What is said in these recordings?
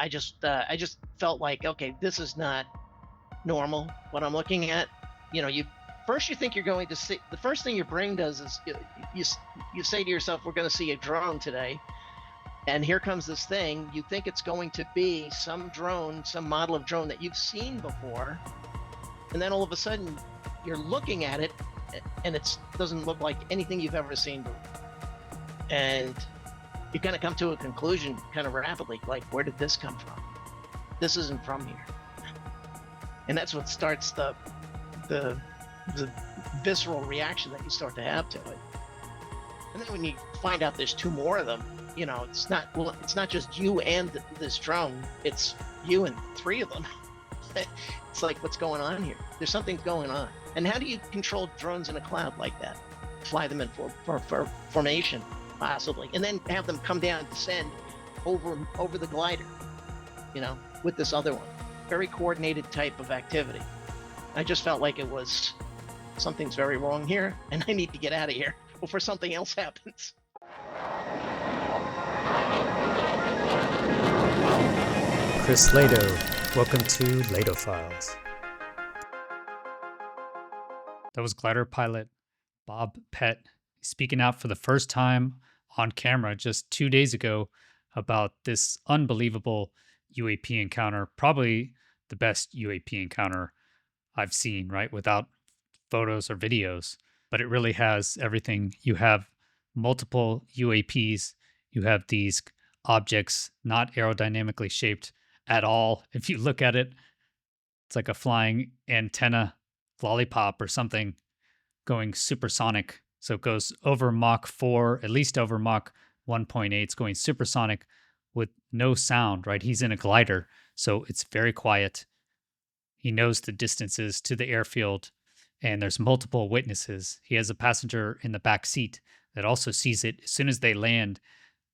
I just felt like, okay, this is not normal what I'm looking at. You first you think you're going to see, the first thing your brain does is you you say to yourself, we're going to see a drone today, and here comes this thing. You think it's going to be some drone, some model of drone that you've seen before, and then all of a sudden you're looking at it and it doesn't look like anything you've ever seen before, and you kind of come to a conclusion kind of rapidly, like, where did this come from? This isn't from here. And that's what starts the visceral reaction that you start to have to it. And then when you find out there's two more of them, it's not just you and this drone, it's you and three of them. It's like, what's going on here? There's something going on. And how do you control drones in a cloud like that? Fly them in for formation, possibly, and then have them come down and descend over the glider, with this other one. Very coordinated type of activity. I just felt like it was, something's very wrong here, and I need to get out of here before something else happens. Chris Lehto, welcome to LehtoFiles. That was glider pilot Bob Pett speaking out for the first time on camera just 2 days ago about this unbelievable UAP encounter, probably the best UAP encounter I've seen, right? Without photos or videos, but it really has everything. You have multiple UAPs. You have these objects not aerodynamically shaped at all. If you look at it, it's like a flying antenna lollipop or something going supersonic. So it goes over Mach 4, at least over Mach 1.8. It's going supersonic with no sound, right? He's in a glider, so it's very quiet. He knows the distances to the airfield, and there's multiple witnesses. He has a passenger in the back seat that also sees it. As soon as they land,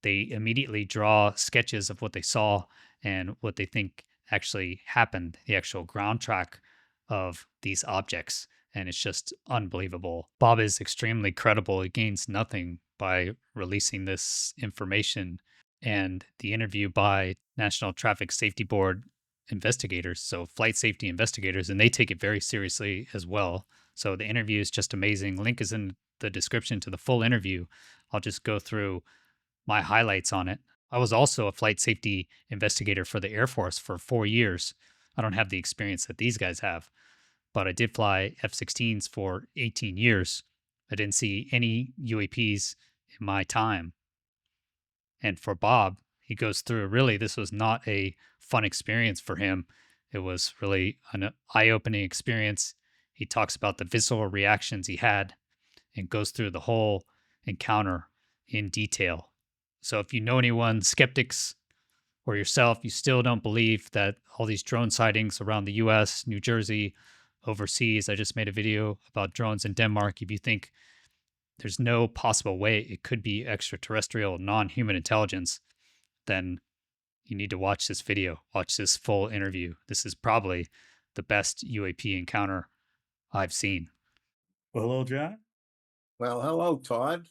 they immediately draw sketches of what they saw and what they think actually happened, the actual ground track of these objects. And it's just unbelievable. Bob is extremely credible. He gains nothing by releasing this information. And the interview by National Traffic Safety Board investigators, so flight safety investigators, and they take it very seriously as well. So the interview is just amazing. Link is in the description to the full interview. I'll just go through my highlights on it. I was also a flight safety investigator for the Air Force for 4 years. I don't have the experience that these guys have, but I did fly F-16s for 18 years. I didn't see any UAPs in my time. And for Bob, he goes through, really, this was not a fun experience for him. It was really an eye-opening experience. He talks about the visceral reactions he had and goes through the whole encounter in detail. So if you know anyone, skeptics, or yourself, you still don't believe that all these drone sightings around the US, New Jersey, overseas, I just made a video about drones in Denmark. If you think there's no possible way it could be extraterrestrial, non-human intelligence, then you need to watch this video, watch this full interview. This is probably the best UAP encounter I've seen. Well, hello, John. Well, hello, Todd.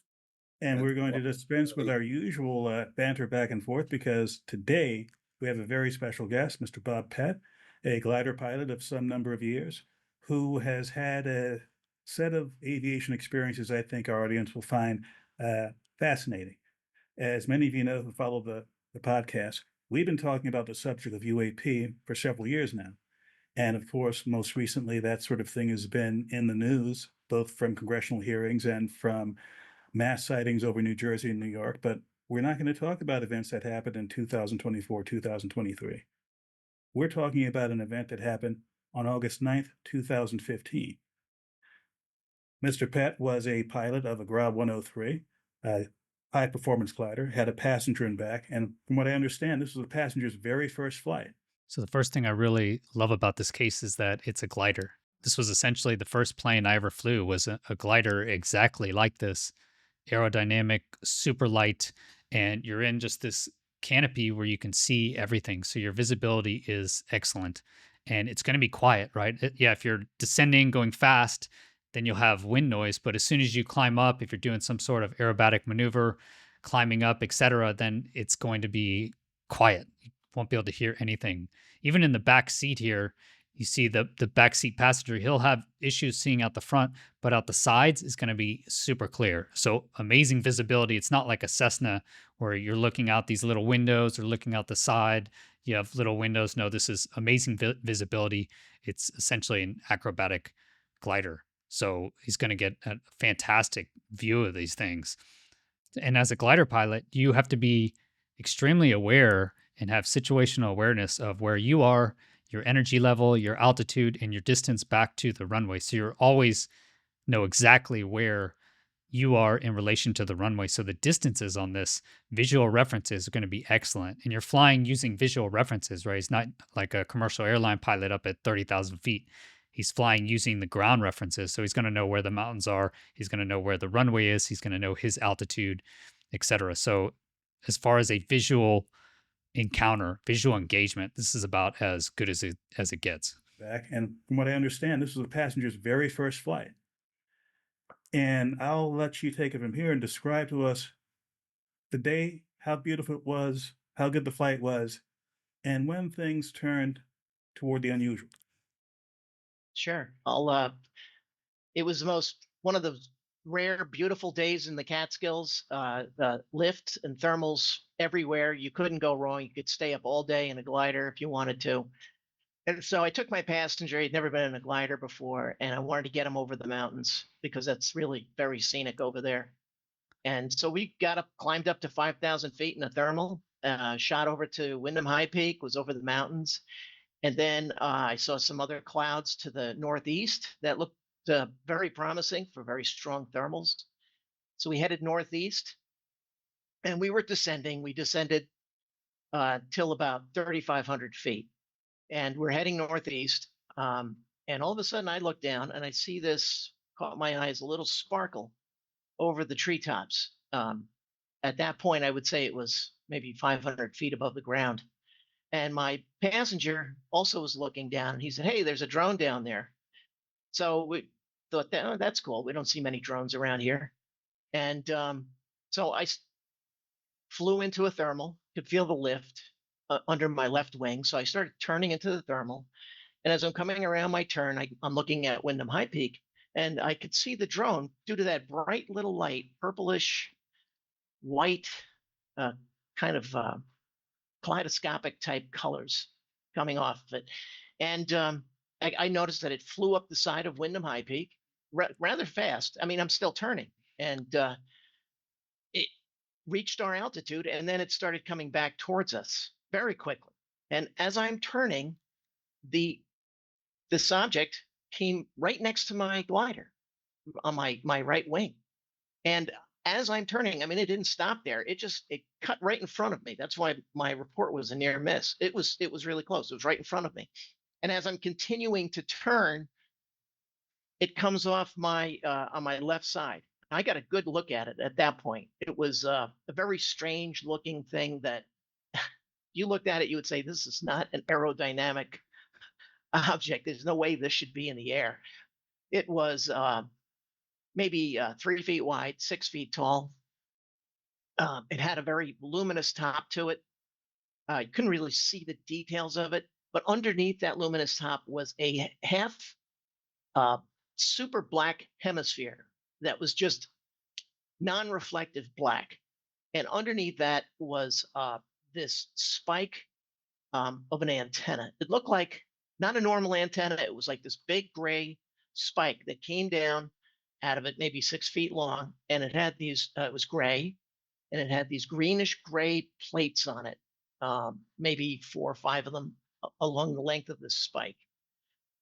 And we're going to dispense with our usual banter back and forth because today we have a very special guest, Mr. Bob Pett, a glider pilot of some number of years, who has had a set of aviation experiences I think our audience will find fascinating. As many of you know who follow the podcast, we've been talking about the subject of UAP for several years now. And of course, most recently, that sort of thing has been in the news, both from congressional hearings and from mass sightings over New Jersey and New York. But we're not going to talk about events that happened in 2024, 2023. We're talking about an event that happened on August 9th, 2015. Mr. Pett was a pilot of a Grob 103, a high-performance glider, had a passenger in back, and from what I understand, this was the passenger's very first flight. So the first thing I really love about this case is that it's a glider. This was essentially the first plane I ever flew was a glider exactly like this, aerodynamic, super light, and you're in just this canopy where you can see everything. So your visibility is excellent, and it's going to be quiet, right? Yeah, if you're descending, going fast, then you'll have wind noise. But as soon as you climb up, if you're doing some sort of aerobatic maneuver, climbing up, etc., then it's going to be quiet. You won't be able to hear anything. Even in the back seat here, you see the back seat passenger, he'll have issues seeing out the front, but out the sides is going to be super clear. So amazing visibility. It's not like a Cessna where you're looking out these little windows or looking out the side. You have little windows. No, this is amazing visibility. It's essentially an acrobatic glider. So he's going to get a fantastic view of these things. And as a glider pilot, you have to be extremely aware and have situational awareness of where you are, your energy level, your altitude, and your distance back to the runway. So you're always know exactly where you are in relation to the runway. So the distances on this visual references are going to be excellent. And you're flying using visual references, right? It's not like a commercial airline pilot up at 30,000 feet. He's flying using the ground references. So he's going to know where the mountains are. He's going to know where the runway is. He's going to know his altitude, etc. So as far as a visual encounter, visual engagement, this is about as good as it gets. Back, and from what I understand, this was the passenger's very first flight. And I'll let you take it from here and describe to us the day, how beautiful it was, how good the flight was, and when things turned toward the unusual. Sure. It was one of the rare, beautiful days in the Catskills. The lifts and thermals everywhere. You couldn't go wrong. You could stay up all day in a glider if you wanted to. And so I took my passenger. He'd never been in a glider before, and I wanted to get him over the mountains because that's really very scenic over there. And so we climbed up to 5,000 feet in a thermal, shot over to Wyndham High Peak, was over the mountains. And then I saw some other clouds to the northeast that looked very promising for very strong thermals. So we headed northeast, and we were descending. We descended till about 3,500 feet. And we're heading northeast. And all of a sudden I look down and I see this, caught my eyes, a little sparkle over the treetops. At that point, I would say it was maybe 500 feet above the ground. And my passenger also was looking down, and he said, "Hey, there's a drone down there." So we thought, "Oh, that's cool. We don't see many drones around here." And so I flew into a thermal, could feel the lift under my left wing. So I started turning into the thermal. And as I'm coming around my turn, I'm looking at Wyndham High Peak, and I could see the drone due to that bright little light, purplish white, kind of kaleidoscopic type colors coming off of it. And I noticed that it flew up the side of Wyndham High Peak rather fast. I mean, I'm still turning, and it reached our altitude, and then it started coming back towards us very quickly. And as I'm turning, this object came right next to my glider on my right wing. And as I'm turning, I mean, it didn't stop there. It cut right in front of me. That's why my report was a near miss. It was really close. It was right in front of me. And as I'm continuing to turn, it comes off on my left side. I got a good look at it at that point. It was a very strange looking thing that you looked at it, you would say, this is not an aerodynamic object. There's no way this should be in the air. It was maybe 3 feet wide, 6 feet tall. It had a very luminous top to it. You couldn't really see the details of it, but underneath that luminous top was a half super black hemisphere that was just non-reflective black. And underneath that was this spike of an antenna. It looked like not a normal antenna. It was like this big gray spike that came down out of it, maybe 6 feet long. And it had it was gray, and it had these greenish gray plates on it, maybe 4 or 5 of them along the length of this spike.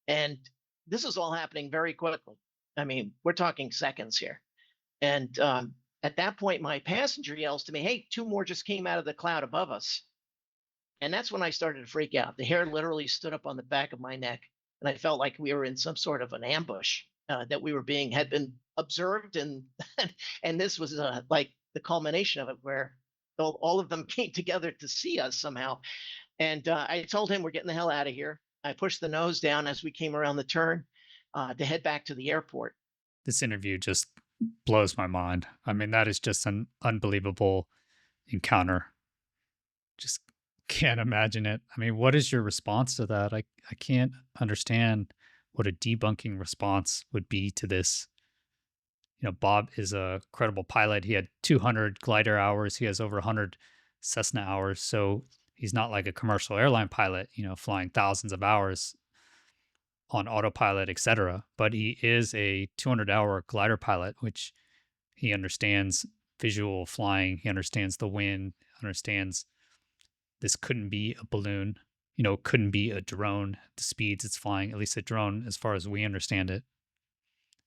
And this is all happening very quickly. I mean, we're talking seconds here. And at that point, my passenger yells to me, "Hey, 2 more just came out of the cloud above us." And that's when I started to freak out. The hair literally stood up on the back of my neck, and I felt like we were in some sort of an ambush, that we had been observed, and and this was like the culmination of it, where all of them came together to see us somehow. And I told him, "We're getting the hell out of here." I pushed the nose down as we came around the turn to head back to the airport. This interview just blows my mind. I mean, that is just an unbelievable encounter. Just Can't imagine it. I mean, what is your response to that? I can't understand what a debunking response would be to this. Bob is a credible pilot. He had 200 glider hours. He has over 100 Cessna hours. So he's not like a commercial airline pilot, flying thousands of hours on autopilot, etc. But he is a 200-hour glider pilot, which he understands visual flying. He understands the wind, understands this couldn't be a balloon, couldn't be a drone, the speeds it's flying, at least a drone as far as we understand it.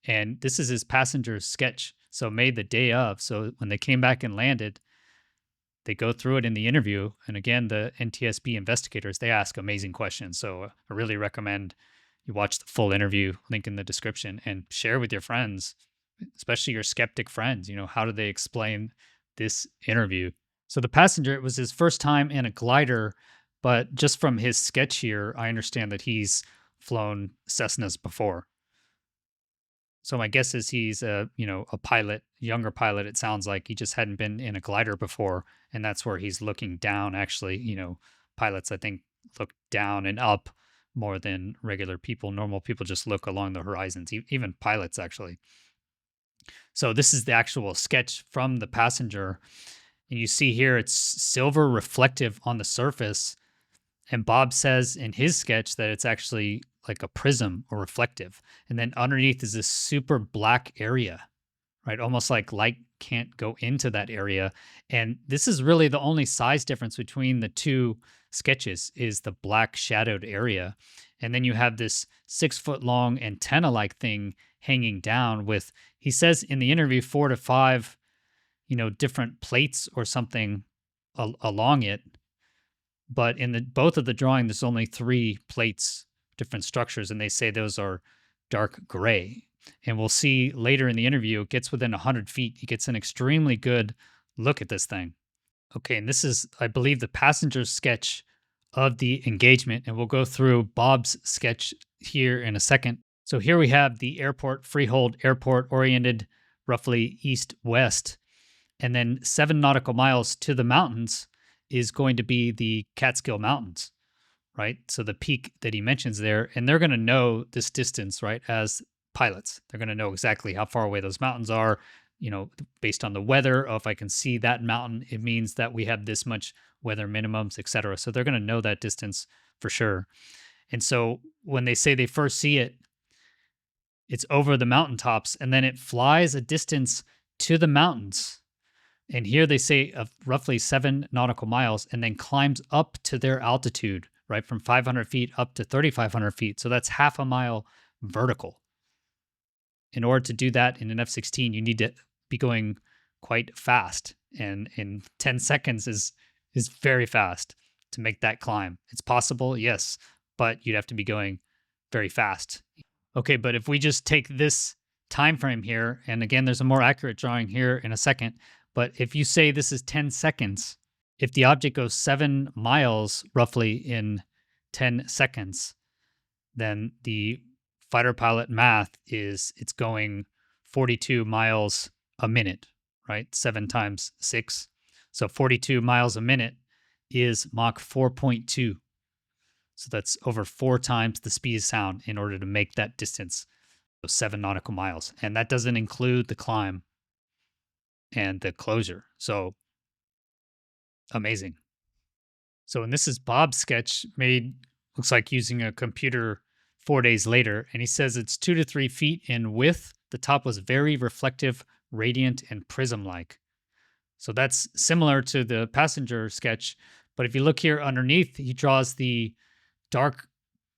And this is his passenger's sketch. So made the day of. So when they came back and landed, they go through it in the interview. And again, the NTSB investigators, they ask amazing questions. So I really recommend you watch the full interview, link in the description, and share with your friends, especially your skeptic friends. How do they explain this interview? So the passenger, it was his first time in a glider, but just from his sketch here, I understand that he's flown Cessnas before. So my guess is he's a pilot, younger pilot. It sounds like he just hadn't been in a glider before, and that's where he's looking down. Actually, pilots I think look down and up more than regular people. Normal people just look along the horizons, even pilots actually. So this is the actual sketch from the passenger. And you see here it's silver reflective on the surface. And Bob says in his sketch that it's actually like a prism or reflective. And then underneath is this super black area, right? Almost like light can't go into that area. And this is really the only size difference between the two sketches is the black shadowed area. And then you have this 6-foot long antenna-like thing hanging down with, he says in the interview, 4 to 5, different plates or something along it. But in both of the drawing, there's only 3 plates, different structures, and they say those are dark gray. And we'll see later in the interview, it gets within 100 feet. He gets an extremely good look at this thing. Okay, and this is, I believe, the passenger's sketch of the engagement, and we'll go through Bob's sketch here in a second. So here we have the airport, Freehold Airport, oriented roughly east-west, and then 7 nautical miles to the mountains is going to be the Catskill Mountains, right? So the peak that he mentions there, and they're going to know this distance, right? As pilots, they're going to know exactly how far away those mountains are, based on the weather. Oh, if I can see that mountain, it means that we have this much weather minimums, etc. So they're going to know that distance for sure. And so when they say they first see it, it's over the mountaintops, and then it flies a distance to the mountains. And here they say of roughly 7 nautical miles, and then climbs up to their altitude, right? From 500 feet up to 3,500 feet. So that's half a mile vertical. In order to do that in an F-16, you need to be going quite fast. And in 10 seconds is very fast to make that climb. It's possible, yes, but you'd have to be going very fast. Okay, but if we just take this time frame here, and again, there's a more accurate drawing here in a second, but if you say this is 10 seconds, if the object goes 7 miles roughly in 10 seconds, then the fighter pilot math is it's going 42 miles a minute, right? 7 times 6. So 42 miles a minute is Mach 4.2. So that's over 4 times the speed of sound in order to make that distance, 7 nautical miles. And that doesn't include the climb and the closure. So amazing. So, and this is Bob's sketch made, looks like using a computer 4 days later. And he says it's 2 to 3 feet in width. The top was very reflective, radiant, and prism-like. So that's similar to the passenger sketch. But if you look here underneath, he draws the dark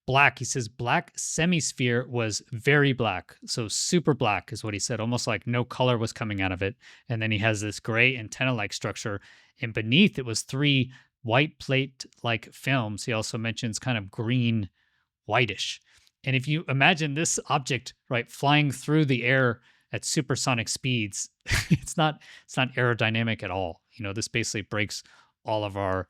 black. He says black semisphere was very black. So super black is what he said, almost like no color was coming out of it. And then he has this gray antenna-like structure. And beneath it was 3 white plate-like films. He also mentions kind of green, whitish. And if you imagine this object, right, flying through the air at supersonic speeds, it's not aerodynamic at all. This basically breaks all of our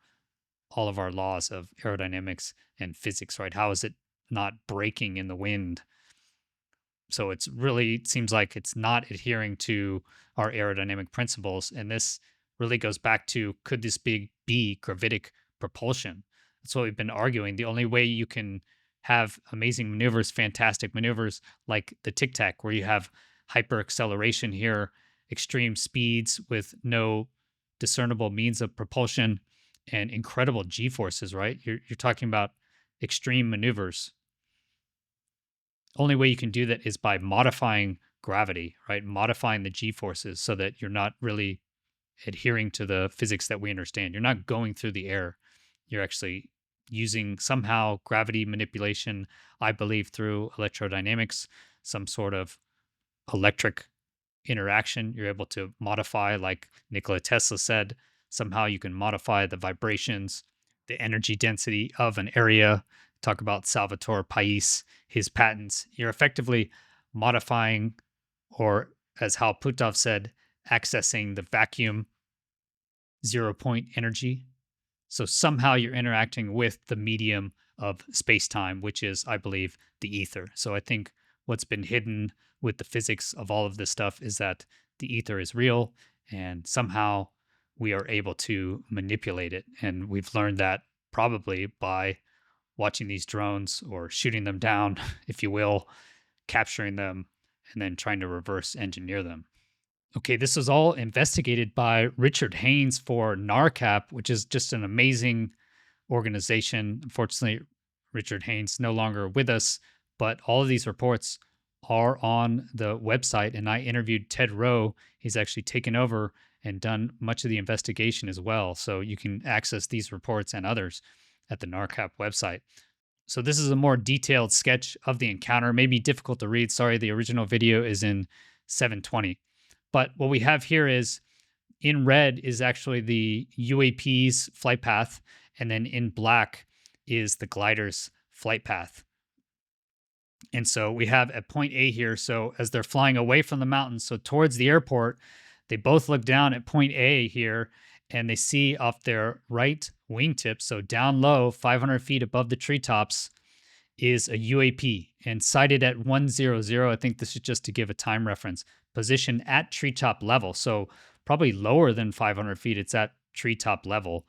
laws of aerodynamics and physics, right? How is it not breaking in the wind? So it seems like it's not adhering to our aerodynamic principles. And this really goes back to, could this be gravitic propulsion. That's what we've been arguing. The only way you can have amazing maneuvers, fantastic maneuvers like the Tic Tac, where you have hyper acceleration here, extreme speeds with no discernible means of propulsion, and incredible G forces, right? You're talking about extreme maneuvers. Only way you can do that is by modifying gravity, right? Modifying the G forces so that you're not really adhering to the physics that we understand. You're not going through the air. You're actually using somehow gravity manipulation, I believe through electrodynamics, some sort of electric interaction. You're able to modify, like Nikola Tesla said, somehow you can modify the vibrations, the energy density of an area. Talk about Salvatore Pais, his patents. You're effectively modifying, or as Hal Puthoff said, accessing the vacuum 0-point energy. So somehow you're interacting with the medium of space-time, which is, I believe, the ether. So I think what's been hidden with the physics of all of this stuff is that the ether is real, and somehow we are able to manipulate it. And we've learned that probably by watching these drones or shooting them down, if you will, capturing them, and then trying to reverse engineer them. Okay, this was all investigated by Richard Haynes for NARCAP, which is just an amazing organization. Unfortunately, Richard Haynes no longer with us, but all of these reports are on the website, and I interviewed Ted Rowe. He's actually taken over and done much of the investigation as well. So you can access these reports and others at the NARCAP website. So this is a more detailed sketch of the encounter. Maybe difficult to read. Sorry, the original video is in 720. But what we have here is in red is actually the UAP's flight path, and then in black is the glider's flight path. And so we have at point A here. So as they're flying away from the mountains, so towards the airport, they both look down at point A here, and they see off their right wingtip, so down low, 500 feet above the treetops, is a UAP, and sighted at 100. I think this is just to give a time reference. Position at treetop level, so probably lower than 500 feet. It's at treetop level.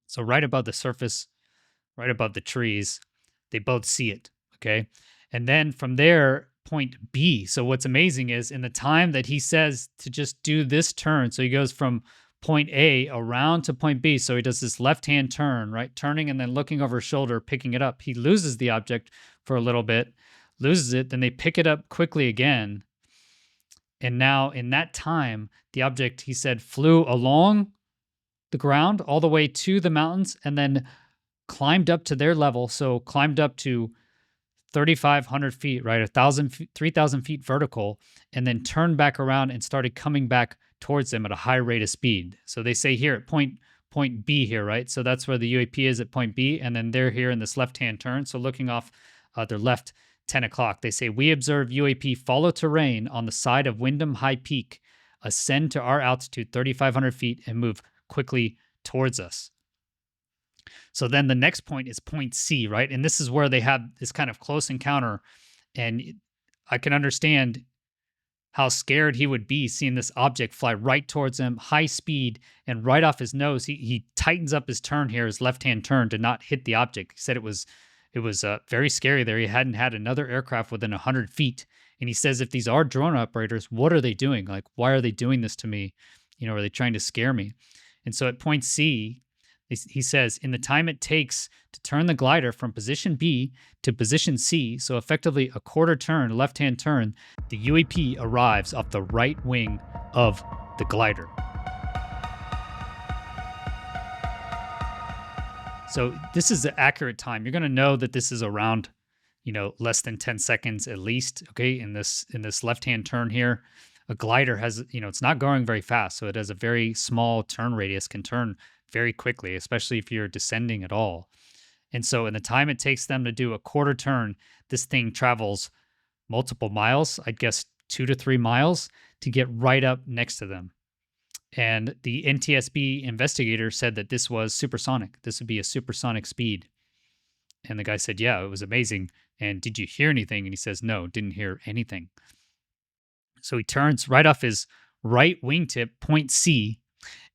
So right above the surface, right above the trees, they both see it, okay? And then from there, point B. So what's amazing is in the time that he says to just do this turn, so he goes from point A around to point B. So he does this left-hand turn, right? Turning and then looking over his shoulder, picking it up. He loses the object for a little bit, loses it, then they pick it up quickly again. And now in that time, the object, he said, flew along the ground all the way to the mountains and then climbed up to their level. So climbed up to 3,500 feet, right? 3,000 feet vertical, and then turned back around and started coming back towards them at a high rate of speed. So they say here at point B here, right? So that's where the UAP is at point B, and then they're here in this left-hand turn. So looking off their left 10 o'clock, they say, we observe UAP follow terrain on the side of Windham High Peak, ascend to our altitude 3,500 feet, and move quickly towards us. So then the next point is point C, right? And this is where they have this kind of close encounter. And I can understand how scared he would be seeing this object fly right towards him, high speed, and right off his nose. He tightens up his turn here, his left-hand turn, to not hit the object. He said it was very scary there. He hadn't had another aircraft within 100 feet. And he says, if these are drone operators, what are they doing? Like, why are they doing this to me? You know, are they trying to scare me? And so at point C, he says, in the time it takes to turn the glider from position B to position C, so effectively a quarter turn, left-hand turn, the UAP arrives off the right wing of the glider. So this is the accurate time. You're going to know that this is around, less than 10 seconds at least, okay, in this left-hand turn here. A glider has, it's not going very fast, so it has a very small turn radius, can turn very quickly, especially if you're descending at all. And so in the time it takes them to do a quarter turn, this thing travels multiple miles, I'd guess 2 to 3 miles, to get right up next to them. And the NTSB investigator said that this was supersonic. This would be a supersonic speed. And the guy said, yeah, it was amazing. And did you hear anything? And he says, no, didn't hear anything. So he turns right off his right wingtip, point C,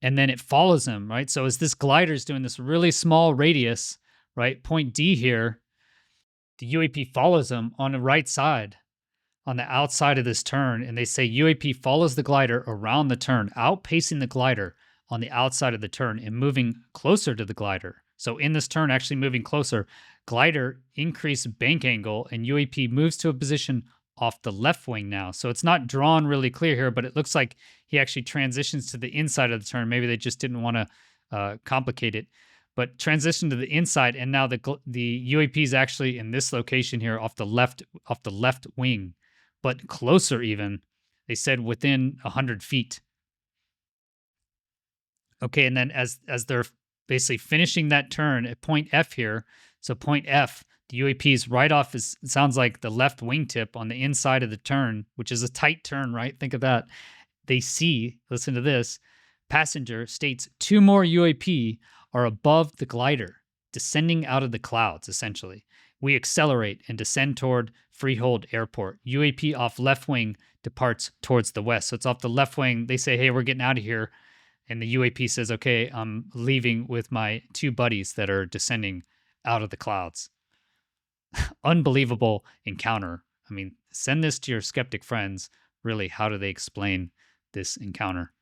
and then it follows him, right? So as this glider is doing this really small radius, right, point D here, the UAP follows him on the right side, on the outside of this turn, and they say UAP follows the glider around the turn, outpacing the glider on the outside of the turn and moving closer to the glider. So in this turn, actually moving closer, glider increased bank angle, and UAP moves to a position off the left wing now. So it's not drawn really clear here, but it looks like he actually transitions to the inside of the turn. Maybe they just didn't want to complicate it, but transition to the inside, and now the UAP is actually in this location here off the left wing, but closer even. They said within 100 feet. Okay, and then as they're basically finishing that turn at point F here, so point F, the UAP is right off, it sounds like the left wingtip on the inside of the turn, which is a tight turn, right? Think of that. They see, listen to this, passenger states 2 more UAP are above the glider, descending out of the clouds, essentially. We accelerate and descend toward Freehold Airport. UAP off left wing departs towards the west. So it's off the left wing. They say, hey, we're getting out of here. And the UAP says, okay, I'm leaving with my 2 buddies that are descending out of the clouds. Unbelievable encounter. I mean, send this to your skeptic friends. Really, how do they explain this encounter?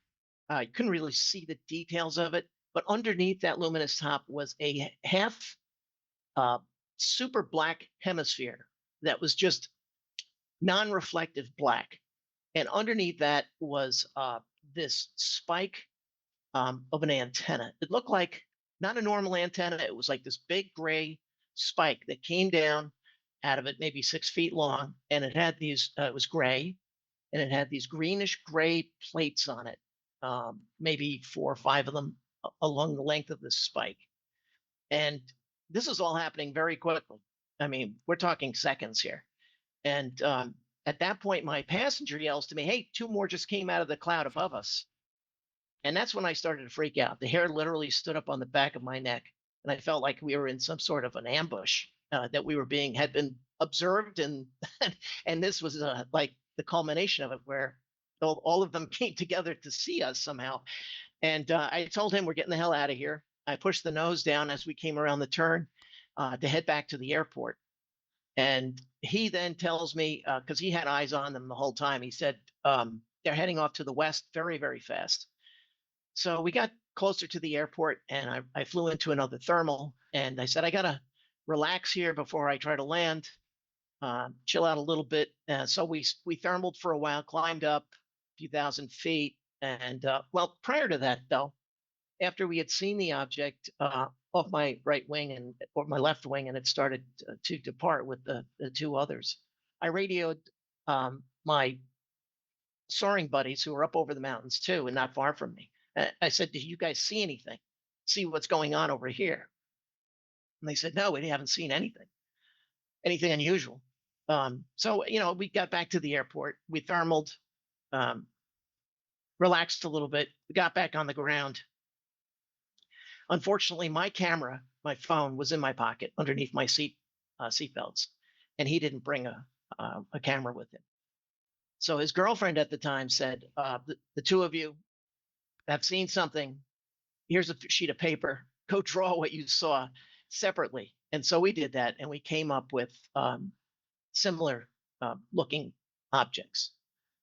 You couldn't really see the details of it, but underneath that luminous top was a half super black hemisphere that was just non-reflective black. And underneath that was this spike of an antenna. It looked like not a normal antenna. It was like this big gray spike that came down out of it, maybe 6 feet long. And it had these, it was gray, and it had these greenish gray plates on it, maybe 4 or 5 of them along the length of this spike. And this is all happening very quickly. I mean, we're talking seconds here. And at that point, my passenger yells to me, hey, 2 more just came out of the cloud above us. And that's when I started to freak out. The hair literally stood up on the back of my neck, and I felt like we were in some sort of an ambush, that we were had been observed, and and this was like the culmination of it, where all of them came together to see us somehow. And I told him, we're getting the hell out of here. I pushed the nose down as we came around the turn to head back to the airport. And he then tells me, because he had eyes on them the whole time, he said, they're heading off to the west very, very fast. So we got closer to the airport, and I flew into another thermal, and I said, I got to relax here before I try to land, chill out a little bit. So we thermaled for a while, climbed up a few thousand feet. And well, prior to that, though, after we had seen the object off my right wing or my left wing, and it started to depart with the 2 others, I radioed my soaring buddies who were up over the mountains too, and not far from me. I said, did you guys see anything? See what's going on over here? And they said, no, we haven't seen anything unusual. So, we got back to the airport. We thermaled, relaxed a little bit. We got back on the ground. Unfortunately, my camera, my phone, was in my pocket underneath my seat belts, and he didn't bring a camera with him. So his girlfriend at the time said, the 2 of you have seen something. Here's a sheet of paper. Go draw what you saw separately. And so we did that, and we came up with similar looking objects.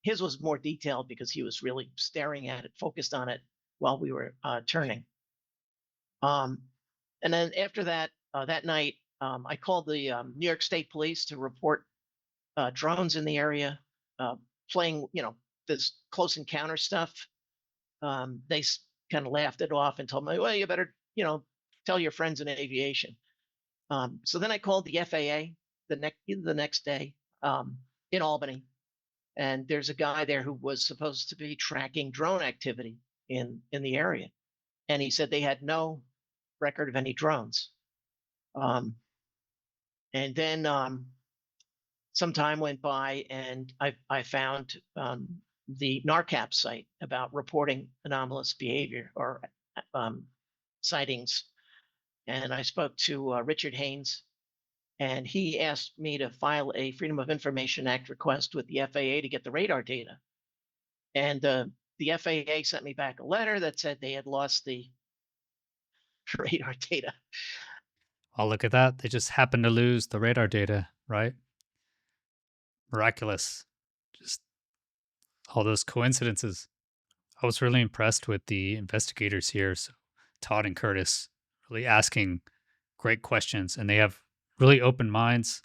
His was more detailed because he was really staring at it, focused on it while we were turning. And then after that, that night, I called the New York State Police to report drones in the area playing, this close encounter stuff. They kind of laughed it off and told me, well, you better, tell your friends in aviation. So then I called the FAA the next day in Albany, and there's a guy there who was supposed to be tracking drone activity in the area, and he said they had no record of any drones. And then some time went by, and I found the NARCAP site about reporting anomalous behavior or sightings. And I spoke to Richard Haynes, and he asked me to file a Freedom of Information Act request with the FAA to get the radar data. And the FAA sent me back a letter that said they had lost the radar data. Oh, look at that. They just happened to lose the radar data, right? Miraculous. Just all those coincidences. I was really impressed with the investigators here. So Todd and Curtis really asking great questions, and they have really open minds.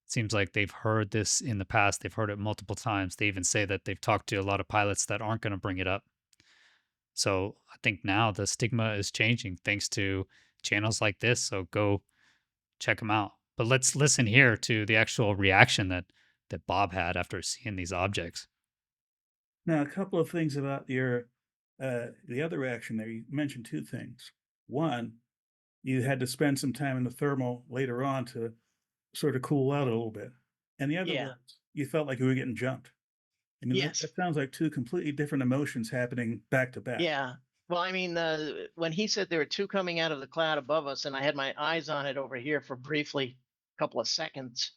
Seems like they've heard this in the past. They've heard it multiple times. They even say that they've talked to a lot of pilots that aren't going to bring it up. So I think now the stigma is changing thanks to channels like this. So go check them out. But let's listen here to the actual reaction that Bob had after seeing these objects. Now, a couple of things about the other reaction there. You mentioned two things. One, you had to spend some time in the thermal later on to sort of cool out a little bit. And the other Yeah. was, you felt like you were getting jumped. I mean, Yes. that sounds like two completely different emotions happening back to back. Yeah. Well, I mean, when he said there were two coming out of the cloud above us, and I had my eyes on it over here for briefly a couple of seconds,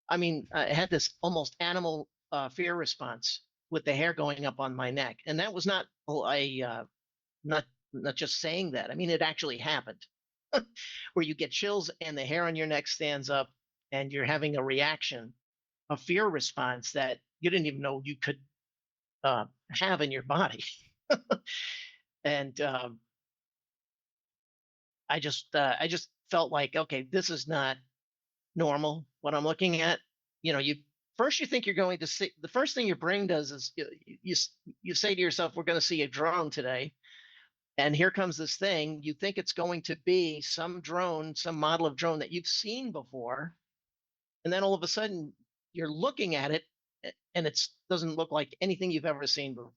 I mean, I had this almost animal fear response with the hair going up on my neck, and that was not not just saying that. I mean, it actually happened, where you get chills and the hair on your neck stands up, and you're having a reaction, a fear response that you didn't even know you could have in your body. And I just felt like, okay, this is not normal. What I'm looking at, you first you think you're going to see, the first thing your brain does is you say to yourself, we're going to see a drone today, and here comes this thing. You think it's going to be some drone, some model of drone that you've seen before, and then all of a sudden you're looking at it, and it doesn't look like anything you've ever seen before,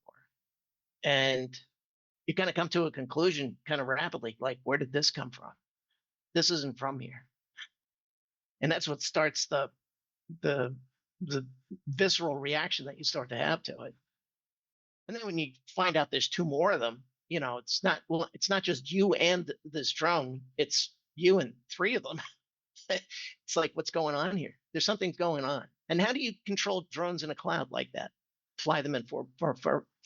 and you kind of come to a conclusion kind of rapidly, like, where did this come from? This isn't from here. And that's what starts the the visceral reaction that you start to have to it. And then when you find out there's two more of them, it's not just you and this drone, it's you and three of them. It's like, what's going on here? There's something going on. And how do you control drones in a cloud like that? Fly them in for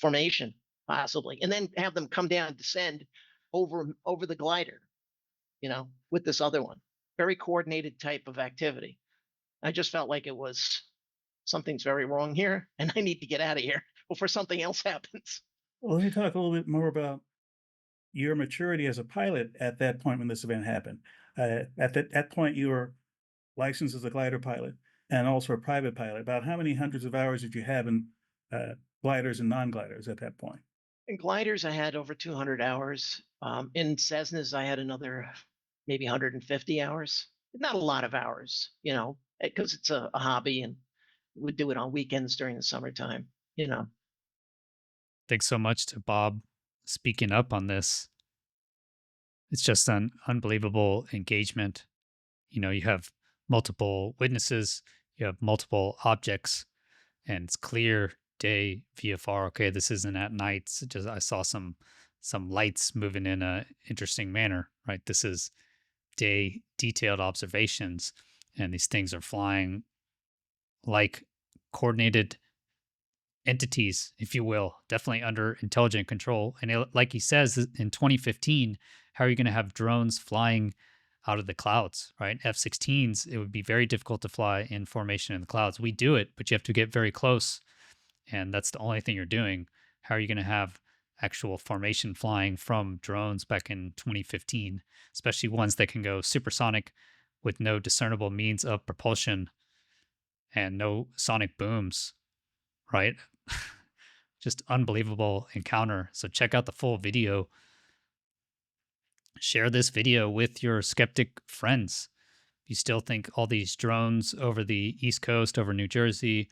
formation, possibly, and then have them come down, descend over the glider, with this other one. Very coordinated type of activity. I just felt like it was something's very wrong here, and I need to get out of here before something else happens. Well, let me talk a little bit more about your maturity as a pilot at that point when this event happened. At that point, you were licensed as a glider pilot and also a private pilot. About how many hundreds of hours did you have in gliders and non-gliders at that point? In gliders, I had over 200 hours. In Cessnas, I had another maybe 150 hours. Not a lot of hours, because it's a hobby, and we do it on weekends during the summertime. Thanks so much to Bob speaking up on this. It's just an unbelievable engagement. You have multiple witnesses, you have multiple objects, and it's clear day VFR. Okay, this isn't at night. It's just I saw some lights moving in a interesting manner, right? This is day detailed observations, and these things are flying like coordinated entities, if you will, definitely under intelligent control. And like he says, in 2015, how are you going to have drones flying out of the clouds, right? F-16s, it would be very difficult to fly in formation in the clouds. We do it, but you have to get very close, and that's the only thing you're doing. How are you going to have actual formation flying from drones back in 2015, especially ones that can go supersonic with no discernible means of propulsion and no sonic booms, right? Just unbelievable encounter. So check out the full video. Share this video with your skeptic friends. If you still think all these drones over the East Coast, over New Jersey,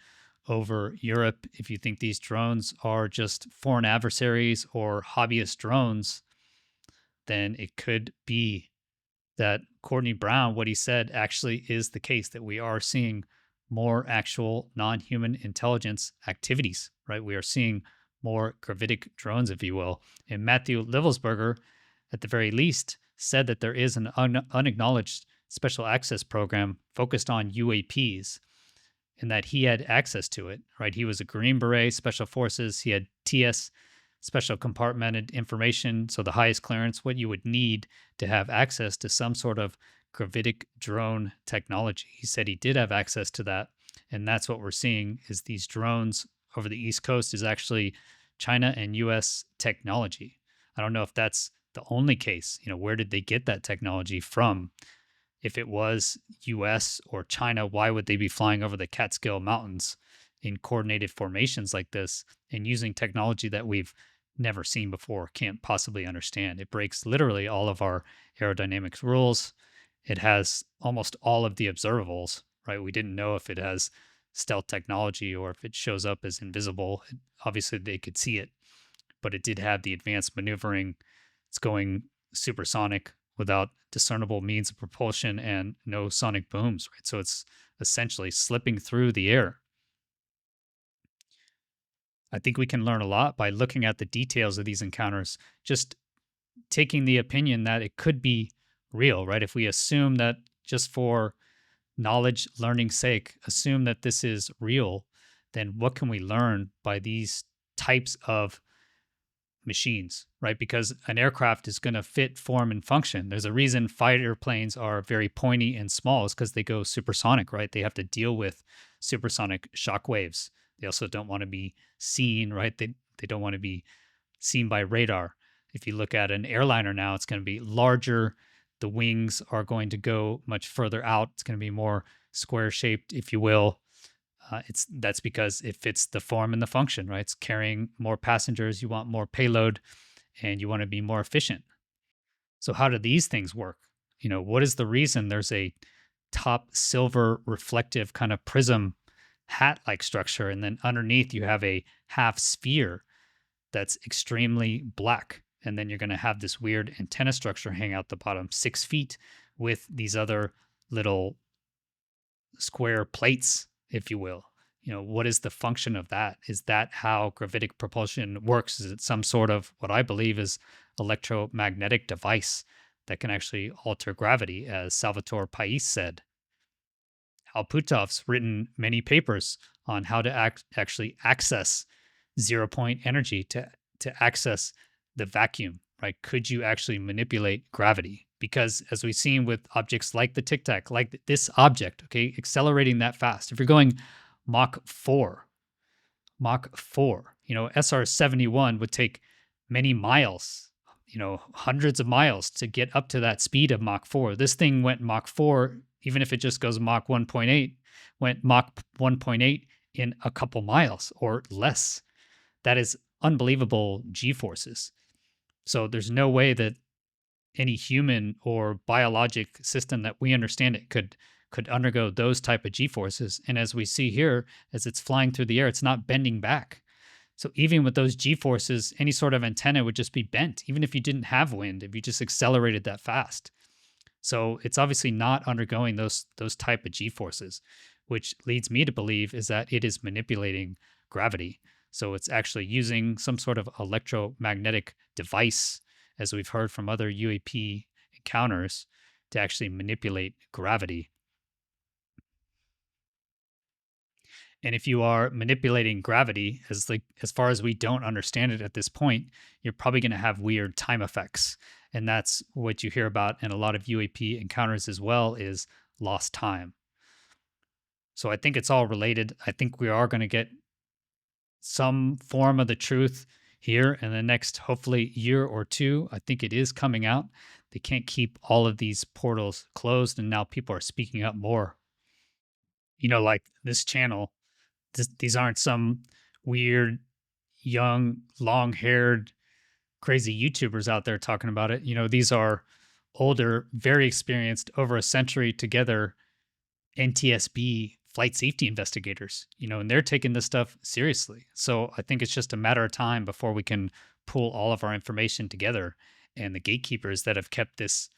over Europe, if you think these drones are just foreign adversaries or hobbyist drones, then it could be that Courtney Brown, what he said actually is the case, that we are seeing more actual non-human intelligence activities, right? We are seeing more gravitic drones, if you will. And Matthew Livelsberger, at the very least, said that there is an unacknowledged special access program focused on UAPs. and that he had access to it, right? He was a Green Beret, Special Forces. He had TS, Special Compartmented Information. So the highest clearance, what you would need to have access to some sort of gravitic drone technology. He said he did have access to that. And that's what we're seeing is these drones over the East Coast is actually China and US technology. I don't know if that's the only case. Where did they get that technology from? If it was US or China, why would they be flying over the Catskill Mountains in coordinated formations like this and using technology that we've never seen before, can't possibly understand? It breaks literally all of our aerodynamics rules. It has almost all of the observables, right? We didn't know if it has stealth technology or if it shows up as invisible. Obviously, they could see it, but it did have the advanced maneuvering. It's going supersonic without discernible means of propulsion and no sonic booms, right? So it's essentially slipping through the air. I think we can learn a lot by looking at the details of these encounters, just taking the opinion that it could be real, right? If we assume that just for knowledge learning's sake, assume that this is real, then what can we learn by these types of machines, right? Because an aircraft is going to fit, form, and function. There's a reason fighter planes are very pointy and small, is because they go supersonic, right? They have to deal with supersonic shock waves. They also don't want to be seen, right? They don't want to be seen by radar. If you look at an airliner now, it's going to be larger. The wings are going to go much further out. It's going to be more square shaped, if you will. That's because it fits the form and the function, right? It's carrying more passengers. You want more payload and you want to be more efficient. So how do these things work? What is the reason there's a top silver reflective kind of prism hat-like structure, and then underneath you have a half sphere that's extremely black, and then you're going to have this weird antenna structure hang out the bottom 6 feet with these other little square plates, if you will. What is the function of that? Is that how gravitic propulsion works? Is it some sort of what I believe is electromagnetic device that can actually alter gravity, as Salvatore Pais said? Al Putov's written many papers on how to actually access zero-point energy, to access the vacuum, right? Could you actually manipulate gravity? Because as we've seen with objects like the Tic Tac, like this object, okay, accelerating that fast, if you're going Mach 4, SR-71 would take many miles, hundreds of miles to get up to that speed of Mach 4. This thing went Mach 4, even if it just goes Mach 1.8, went Mach 1.8 in a couple miles or less. That is unbelievable G-forces. So there's no way that any human or biologic system that we understand it could undergo those type of G-forces. And as we see here, as it's flying through the air, it's not bending back. So even with those G-forces, any sort of antenna would just be bent, even if you didn't have wind, if you just accelerated that fast. So it's obviously not undergoing those type of G-forces, which leads me to believe is that it is manipulating gravity. So it's actually using some sort of electromagnetic device, as we've heard from other UAP encounters, to actually manipulate gravity. And if you are manipulating gravity, as far as we don't understand it at this point, you're probably going to have weird time effects. And that's what you hear about in a lot of UAP encounters as well, is lost time. So I think it's all related. I think we are going to get some form of the truth here in the next, hopefully, year or two. I think it is coming out. They can't keep all of these portals closed, and now people are speaking up more. Like this channel, these aren't some weird, young, long-haired, crazy YouTubers out there talking about it. These are older, very experienced, over a century together NTSB flight safety investigators, and they're taking this stuff seriously. So I think it's just a matter of time before we can pull all of our information together. And the gatekeepers that have kept this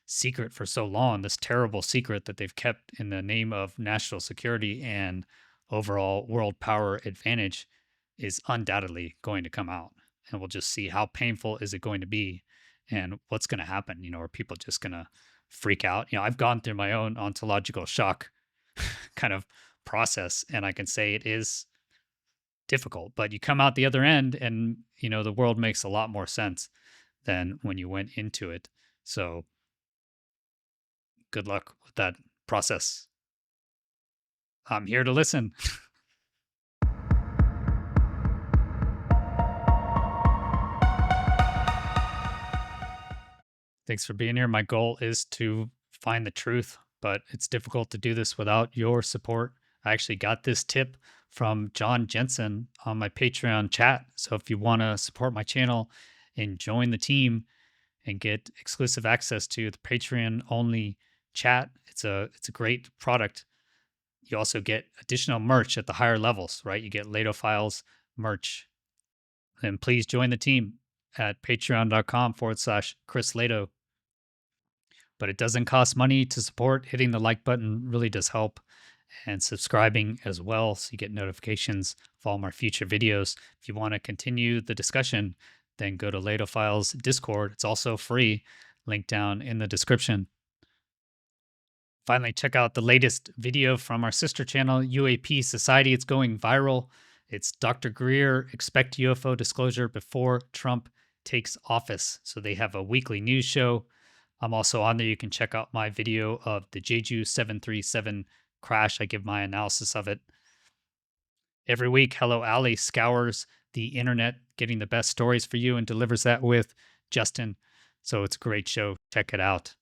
secret for so long, this terrible secret that they've kept in the name of national security and overall world power advantage, is undoubtedly going to come out. And we'll just see how painful is it going to be and what's going to happen. Are people just going to freak out? I've gone through my own ontological shock kind of process, and I can say it is difficult, but you come out the other end and, the world makes a lot more sense than when you went into it. So good luck with that process. I'm here to listen. Thanks for being here. My goal is to find the truth, but it's difficult to do this without your support. I actually got this tip from John Jensen on my Patreon chat. So if you want to support my channel and join the team and get exclusive access to the Patreon only chat, it's a great product. You also get additional merch at the higher levels, right? You get LehtoFiles merch. And please join the team at patreon.com/Chris Lehto. But it doesn't cost money to support. Hitting the like button really does help, and subscribing as well so you get notifications of all my future videos. If you want to continue the discussion, then go to LehtoFiles Discord. It's also free. Link down in the description. Finally, check out the latest video from our sister channel, UAPSociety. It's going viral. It's Dr. Greer, expect UFO disclosure before Trump takes office. So they have a weekly news show. I'm also on there. You can check out my video of the Jeju 737 crash. I give my analysis of it. Every week, Hello Ali scours the internet, getting the best stories for you, and delivers that with Justin. So it's a great show. Check it out.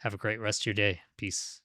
Have a great rest of your day. Peace.